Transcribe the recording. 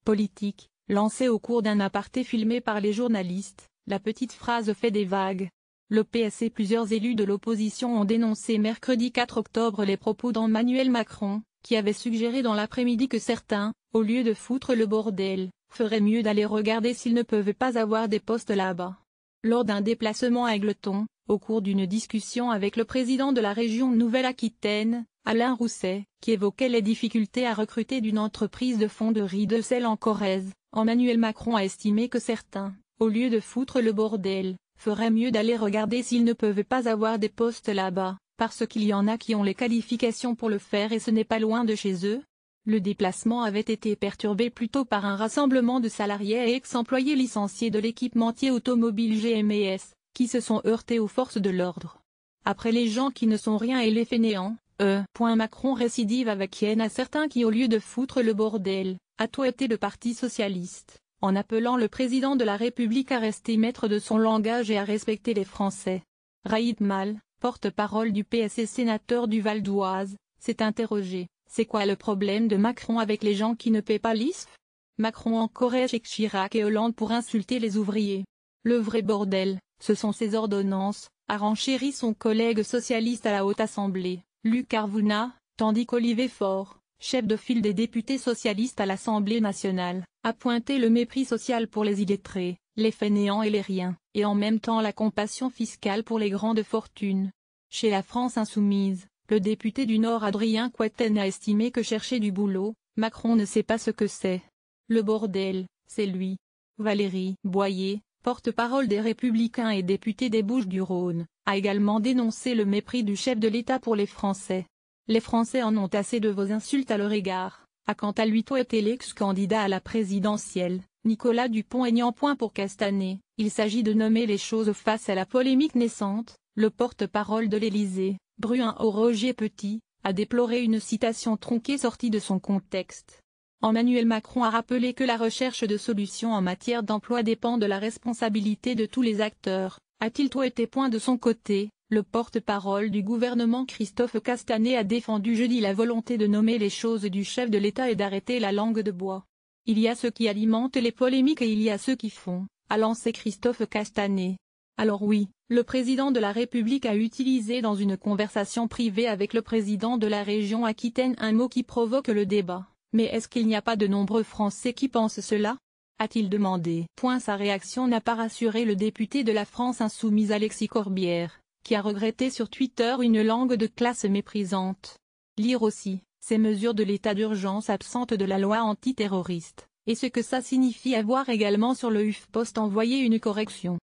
politique, lancée au cours d'un aparté filmé par les journalistes, la petite phrase fait des vagues. Le PS et plusieurs élus de l'opposition ont dénoncé mercredi 4 octobre les propos d'Emmanuel Macron, qui avait suggéré dans l'après-midi que certains, au lieu de foutre le bordel, feraient mieux d'aller regarder s'ils ne peuvent pas avoir des postes là-bas. Lors d'un déplacement à Égletons, au cours d'une discussion avec le président de la région Nouvelle-Aquitaine, Alain Rousset, qui évoquait les difficultés à recruter d'une entreprise de fonderie de sel en Corrèze, Emmanuel Macron a estimé que certains, au lieu de foutre le bordel, feraient mieux d'aller regarder s'ils ne peuvent pas avoir des postes là-bas, parce qu'il y en a qui ont les qualifications pour le faire et ce n'est pas loin de chez eux. Le déplacement avait été perturbé plus tôt par un rassemblement de salariés et ex-employés licenciés de l'équipementier automobile GMS, qui se sont heurtés aux forces de l'ordre. Après les gens qui ne sont rien et les fainéants, Macron récidive avec haine à certains qui au lieu de foutre le bordel, a touté le Parti socialiste, en appelant le président de la République à rester maître de son langage et à respecter les Français. Raïd Mal, porte-parole du PS et sénateur du Val d'Oise, s'est interrogé. C'est quoi le problème de Macron avec les gens qui ne paient pas l'ISF? Macron encourage Chirac et Hollande pour insulter les ouvriers. Le vrai bordel, ce sont ces ordonnances, a renchéri son collègue socialiste à la Haute Assemblée, Luc Arvouna, tandis qu'Olivier Faure, chef de file des députés socialistes à l'Assemblée nationale, a pointé le mépris social pour les illettrés, les fainéants et les riens, et en même temps la compassion fiscale pour les grandes fortunes. Chez la France insoumise, le député du Nord Adrien Quatennens a estimé que chercher du boulot, Macron ne sait pas ce que c'est. Le bordel, c'est lui. Valérie Boyer, porte-parole des Républicains et députée des Bouches-du-Rhône, a également dénoncé le mépris du chef de l'État pour les Français. Les Français en ont assez de vos insultes à leur égard, a quant à lui touté l'ex-candidat à la présidentielle, Nicolas Dupont-Aignan. Pour Castanet, il s'agit de nommer les choses face à la polémique naissante. Le porte-parole de l'Élysée, Bruin Roger Petit, a déploré une citation tronquée sortie de son contexte. Emmanuel Macron a rappelé que la recherche de solutions en matière d'emploi dépend de la responsabilité de tous les acteurs, a-t-il touté. De son côté, le porte-parole du gouvernement Christophe Castanet a défendu jeudi la volonté de nommer les choses du chef de l'État et d'arrêter la langue de bois. Il y a ceux qui alimentent les polémiques et il y a ceux qui font, a lancé Christophe Castanet. Alors oui, le président de la République a utilisé dans une conversation privée avec le président de la région Aquitaine un mot qui provoque le débat. Mais est-ce qu'il n'y a pas de nombreux Français qui pensent cela? A-t-il demandé. Sa réaction n'a pas rassuré le député de la France insoumise Alexis Corbière, qui a regretté sur Twitter une langue de classe méprisante. Lire aussi, ces mesures de l'état d'urgence absentes de la loi antiterroriste, et ce que ça signifie. À voir également sur le HuffPost envoyé une correction.